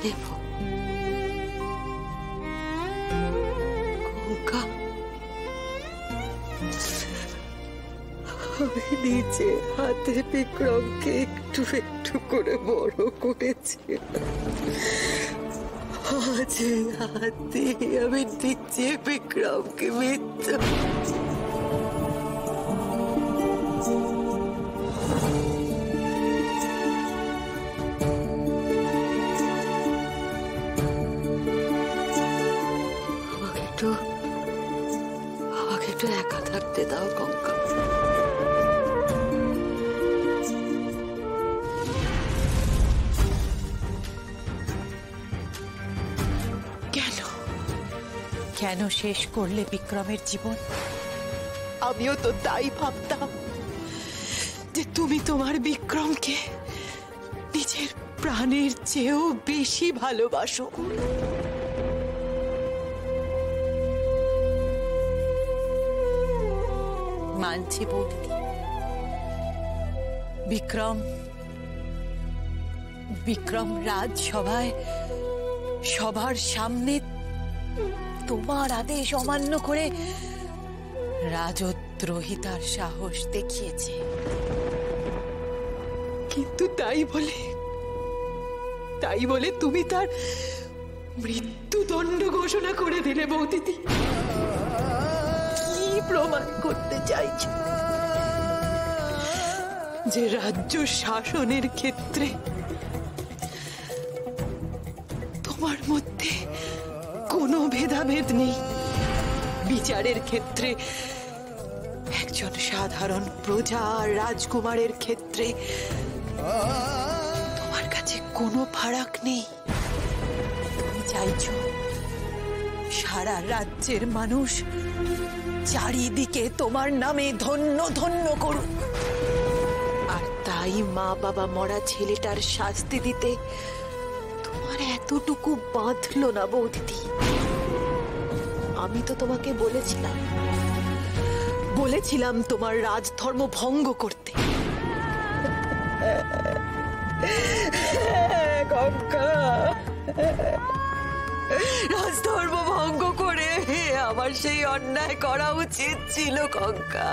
নেব। কঙ্কা, আমি নিজে হাতে বিক্রমকে একটু একটু করে বড় করেছি। আজ হাতে আমি নিজে বিক্রমকে মৃত্যু আমাকে একটু একা থাকতে দাও কঙ্কা। কেন শেষ করলে বিক্রমের জীবন? আমিও তো তাই ভাবতাম যে তুমি তোমার বিক্রমকে নিজের প্রাণের চেয়েও বেশি ভালোবাসো। মানছি বৌদি, বিক্রম রাজসভায় সবার সামনে তোমার আদেশ অমান্য করে রাজদ্রোহিতার সাহস দেখিয়েছে, কিন্তু তাই বলে তুমি তার মৃত্যুদণ্ড ঘোষণা করে দিলে বৌদিদি। কি প্রমাণ করতে চাইছ যে রাজ্য শাসনের ক্ষেত্রে তোমার মধ্যে কোনো ভেদাভেদ নেই? বিচারের ক্ষেত্রে একজন সাধারণ প্রজা আর রাজকুমারের ক্ষেত্রে তোমার কাছে কোনো ফারাক নেই? তুমি চাইছো সারা রাজ্যের মানুষ চারিদিকে তোমার নামে ধন্য ধন্য করুক, আর তাই মা বাবা মরা ছেলেটার শাস্তি দিতে তোমার এতটুকু বাঁধলো না বৌদিদি? আমি তো তোমাকে বলেছিলাম তোমার রাজধর্ম ভঙ্গ করতে। রাজধর্ম ভঙ্গ করে আমার সেই অন্যায় করা উচিত ছিল কঙ্কা।